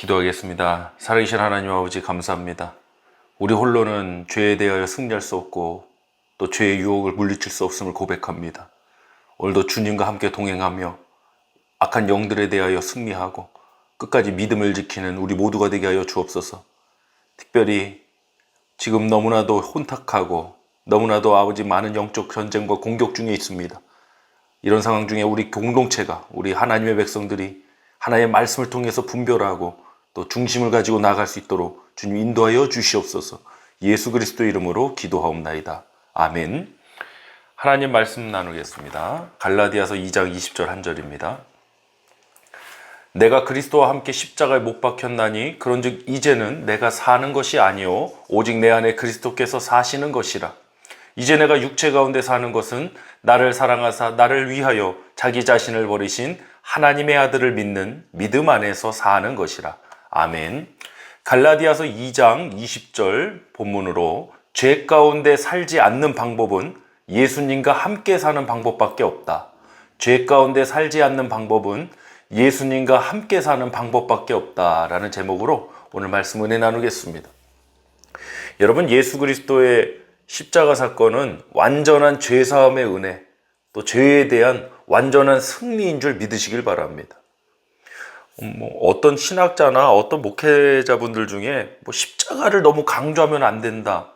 기도하겠습니다. 살아계신 하나님 아버지 감사합니다. 우리 홀로는 죄에 대하여 승리할 수 없고 또 죄의 유혹을 물리칠 수 없음을 고백합니다. 오늘도 주님과 함께 동행하며 악한 영들에 대하여 승리하고 끝까지 믿음을 지키는 우리 모두가 되게 하여 주옵소서. 특별히 지금 너무나도 혼탁하고 너무나도 아버지 많은 영적 전쟁과 공격 중에 있습니다. 이런 상황 중에 우리 공동체가, 우리 하나님의 백성들이 하나님의 말씀을 통해서 분별하고 또 중심을 가지고 나아갈 수 있도록 주님 인도하여 주시옵소서. 예수 그리스도 이름으로 기도하옵나이다. 아멘. 하나님 말씀 나누겠습니다. 갈라디아서 2장 20절 한 절입니다. 내가 그리스도와 함께 십자가에 못 박혔나니 그런즉 이제는 내가 사는 것이 아니요 오직 내 안에 그리스도께서 사시는 것이라. 이제 내가 육체 가운데 사는 것은 나를 사랑하사 나를 위하여 자기 자신을 버리신 하나님의 아들을 믿는 믿음 안에서 사는 것이라. 아멘. 갈라디아서 2장 20절 본문으로 죄 가운데 살지 않는 방법은 예수님과 함께 사는 방법밖에 없다. 죄 가운데 살지 않는 방법은 예수님과 함께 사는 방법밖에 없다라는 제목으로 오늘 말씀 은혜 나누겠습니다. 여러분, 예수 그리스도의 십자가 사건은 완전한 죄사함의 은혜, 또 죄에 대한 완전한 승리인 줄 믿으시길 바랍니다. 어떤 신학자나 어떤 목회자분들 중에 십자가를 너무 강조하면 안 된다,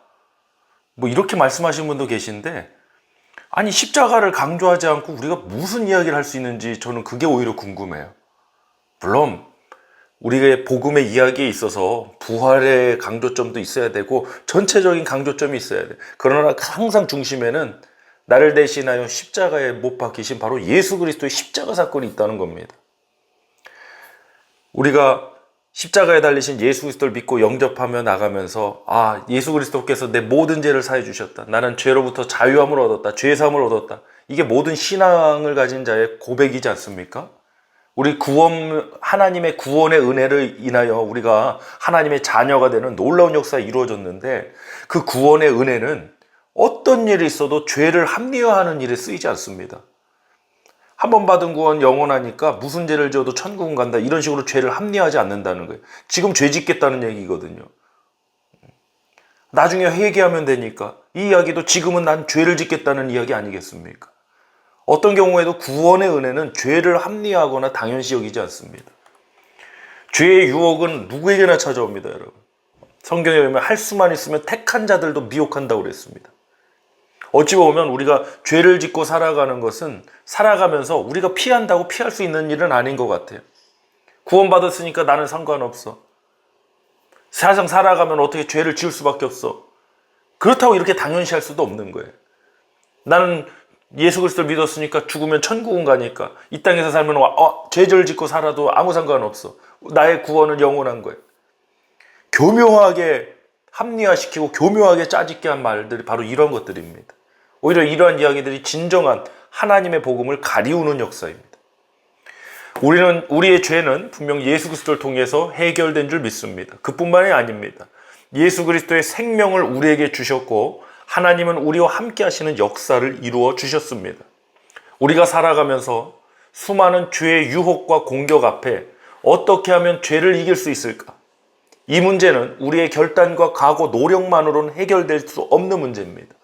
이렇게 말씀하시는 분도 계신데, 아니 십자가를 강조하지 않고 우리가 무슨 이야기를 할 수 있는지 저는 그게 오히려 궁금해요. 물론 우리의 복음의 이야기에 있어서 부활의 강조점도 있어야 되고 전체적인 강조점이 있어야 돼. 그러나 항상 중심에는 나를 대신하여 십자가에 못 박히신 바로 예수 그리스도의 십자가 사건이 있다는 겁니다. 우리가 십자가에 달리신 예수 그리스도를 믿고 영접하며 나가면서 예수 그리스도께서 내 모든 죄를 사해 주셨다. 나는 죄로부터 자유함을 얻었다. 죄사함을 얻었다. 이게 모든 신앙을 가진 자의 고백이지 않습니까? 우리 하나님의 구원의 은혜를 인하여 우리가 하나님의 자녀가 되는 놀라운 역사가 이루어졌는데, 그 구원의 은혜는 어떤 일이 있어도 죄를 합리화하는 일에 쓰이지 않습니다. 한 번 받은 구원 영원하니까 무슨 죄를 지어도 천국은 간다, 이런 식으로 죄를 합리화하지 않는다는 거예요. 지금 죄 짓겠다는 얘기거든요. 나중에 회개하면 되니까. 이 이야기도 지금은 난 죄를 짓겠다는 이야기 아니겠습니까? 어떤 경우에도 구원의 은혜는 죄를 합리화하거나 당연시 여기지 않습니다. 죄의 유혹은 누구에게나 찾아옵니다, 여러분. 성경에 보면 할 수만 있으면 택한 자들도 미혹한다고 그랬습니다. 어찌 보면 우리가 죄를 짓고 살아가는 것은 살아가면서 우리가 피한다고 피할 수 있는 일은 아닌 것 같아요. 구원받았으니까 나는 상관없어. 세상 살아가면 어떻게 죄를 지을 수밖에 없어. 그렇다고 이렇게 당연시할 수도 없는 거예요. 나는 예수 그리스도를 믿었으니까 죽으면 천국은 가니까 이 땅에서 살면 죄를 짓고 살아도 아무 상관없어. 나의 구원은 영원한 거예요. 교묘하게 합리화시키고 교묘하게 짜집게 한 말들이 바로 이런 것들입니다. 오히려 이러한 이야기들이 진정한 하나님의 복음을 가리우는 역사입니다. 우리의 죄는 분명 예수 그리스도를 통해서 해결된 줄 믿습니다. 그뿐만이 아닙니다. 예수 그리스도의 생명을 우리에게 주셨고 하나님은 우리와 함께 하시는 역사를 이루어 주셨습니다. 우리가 살아가면서 수많은 죄의 유혹과 공격 앞에 어떻게 하면 죄를 이길 수 있을까? 이 문제는 우리의 결단과 각오, 노력만으로는 해결될 수 없는 문제입니다.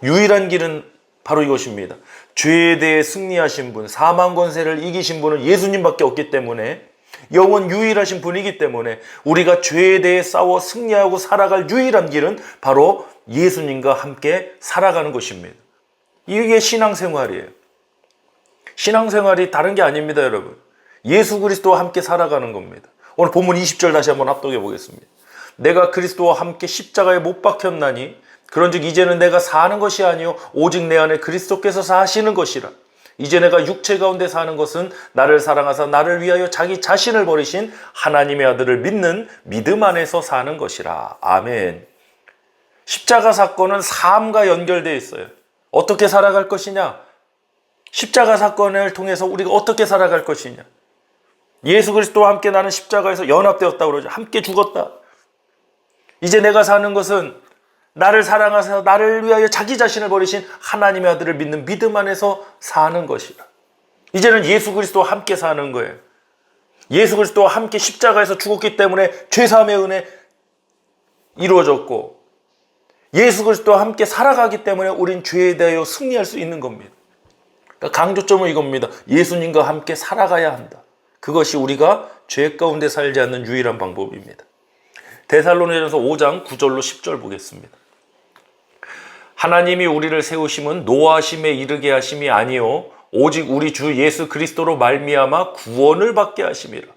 유일한 길은 바로 이것입니다. 죄에 대해 승리하신 분, 사망 권세를 이기신 분은 예수님밖에 없기 때문에, 영원 유일하신 분이기 때문에 우리가 죄에 대해 싸워 승리하고 살아갈 유일한 길은 바로 예수님과 함께 살아가는 것입니다. 이게 신앙생활이에요. 신앙생활이 다른 게 아닙니다, 여러분. 예수 그리스도와 함께 살아가는 겁니다. 오늘 본문 20절 다시 한번 합독해 보겠습니다. 내가 그리스도와 함께 십자가에 못 박혔나니 그런즉 이제는 내가 사는 것이 아니요 오직 내 안에 그리스도께서 사시는 것이라. 이제 내가 육체 가운데 사는 것은 나를 사랑하사 나를 위하여 자기 자신을 버리신 하나님의 아들을 믿는 믿음 안에서 사는 것이라. 아멘. 십자가 사건은 삶과 연결되어 있어요. 어떻게 살아갈 것이냐? 십자가 사건을 통해서 우리가 어떻게 살아갈 것이냐? 예수 그리스도와 함께 나는 십자가에서 연합되었다고 그러죠. 함께 죽었다. 이제 내가 사는 것은 나를 사랑하사 나를 위하여 자기 자신을 버리신 하나님의 아들을 믿는 믿음 안에서 사는 것이라. 이제는 예수 그리스도와 함께 사는 거예요. 예수 그리스도와 함께 십자가에서 죽었기 때문에 죄사함의 은혜 이루어졌고, 예수 그리스도와 함께 살아가기 때문에 우린 죄에 대하여 승리할 수 있는 겁니다. 그러니까 강조점은 이겁니다. 예수님과 함께 살아가야 한다. 그것이 우리가 죄 가운데 살지 않는 유일한 방법입니다. 데살로니가전서 5장 9절로 10절 보겠습니다. 하나님이 우리를 세우심은 노하심에 이르게 하심이 아니요 오직 우리 주 예수 그리스도로 말미암아 구원을 받게 하심이라.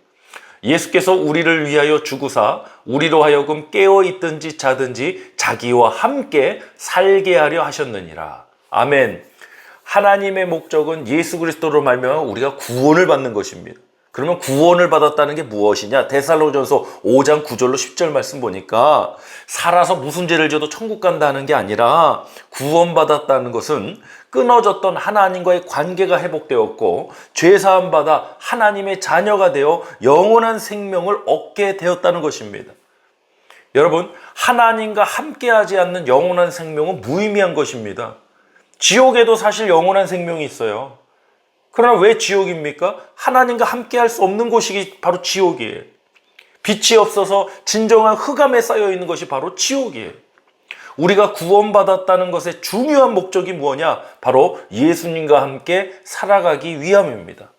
예수께서 우리를 위하여 죽으사 우리로 하여금 깨어 있든지 자든지 자기와 함께 살게 하려 하셨느니라. 아멘. 하나님의 목적은 예수 그리스도로 말미암아 우리가 구원을 받는 것입니다. 그러면 구원을 받았다는 게 무엇이냐? 데살로니가전서 5장 9절로 10절 말씀 보니까 살아서 무슨 죄를 져도 천국 간다는 게 아니라, 구원받았다는 것은 끊어졌던 하나님과의 관계가 회복되었고 죄사함 받아 하나님의 자녀가 되어 영원한 생명을 얻게 되었다는 것입니다. 여러분, 하나님과 함께하지 않는 영원한 생명은 무의미한 것입니다. 지옥에도 사실 영원한 생명이 있어요. 그러나 왜 지옥입니까? 하나님과 함께할 수 없는 곳이 바로 지옥이에요. 빛이 없어서 진정한 흑암에 쌓여 있는 것이 바로 지옥이에요. 우리가 구원받았다는 것의 중요한 목적이 무엇냐? 바로 예수님과 함께 살아가기 위함입니다.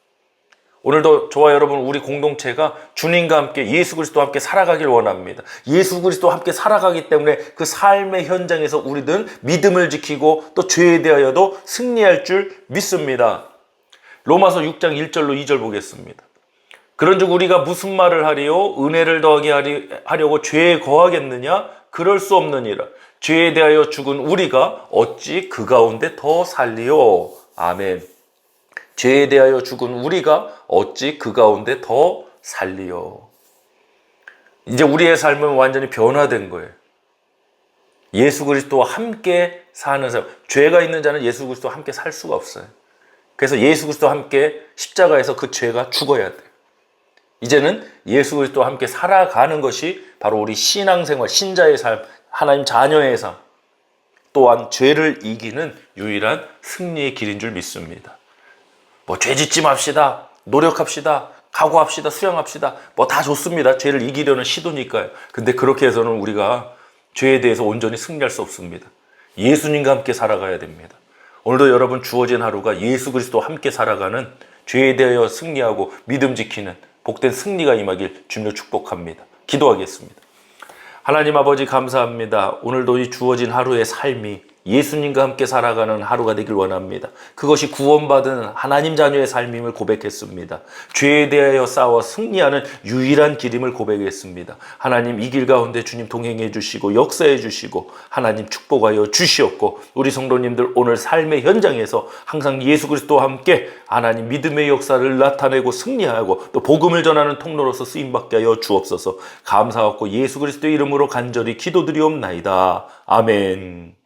오늘도 저와 여러분, 우리 공동체가 주님과 함께, 예수 그리스도와 함께 살아가길 원합니다. 예수 그리스도와 함께 살아가기 때문에 그 삶의 현장에서 우리는 믿음을 지키고 또 죄에 대하여도 승리할 줄 믿습니다. 로마서 6장 1절로 2절 보겠습니다. 그런즉 우리가 무슨 말을 하리요? 은혜를 더하게 하려고 죄에 거하겠느냐? 그럴 수 없느니라. 죄에 대하여 죽은 우리가 어찌 그 가운데 더 살리요? 아멘. 죄에 대하여 죽은 우리가 어찌 그 가운데 더 살리요? 이제 우리의 삶은 완전히 변화된 거예요. 예수 그리스도와 함께 사는 삶. 죄가 있는 자는 예수 그리스도와 함께 살 수가 없어요. 그래서 예수 그리스도와 함께 십자가에서 그 죄가 죽어야 돼요. 이제는 예수 그리스도와 함께 살아가는 것이 바로 우리 신앙생활, 신자의 삶, 하나님 자녀의 삶, 또한 죄를 이기는 유일한 승리의 길인 줄 믿습니다. 죄 짓지 맙시다, 노력합시다, 각오합시다, 수양합시다, 다 좋습니다. 죄를 이기려는 시도니까요. 근데 그렇게 해서는 우리가 죄에 대해서 온전히 승리할 수 없습니다. 예수님과 함께 살아가야 됩니다. 오늘도 여러분 주어진 하루가 예수 그리스도와 함께 살아가는, 죄에 대하여 승리하고 믿음 지키는 복된 승리가 임하길 주님으로 축복합니다. 기도하겠습니다. 하나님 아버지, 감사합니다. 오늘도 이 주어진 하루의 삶이 예수님과 함께 살아가는 하루가 되길 원합니다. 그것이 구원받은 하나님 자녀의 삶임을 고백했습니다. 죄에 대하여 싸워 승리하는 유일한 길임을 고백했습니다. 하나님, 이 길 가운데 주님 동행해 주시고 역사해 주시고 하나님 축복하여 주시옵고, 우리 성도님들 오늘 삶의 현장에서 항상 예수 그리스도와 함께 하나님 믿음의 역사를 나타내고 승리하고 또 복음을 전하는 통로로서 쓰임받게 하여 주옵소서. 감사하고 예수 그리스도의 이름으로 간절히 기도드리옵나이다. 아멘.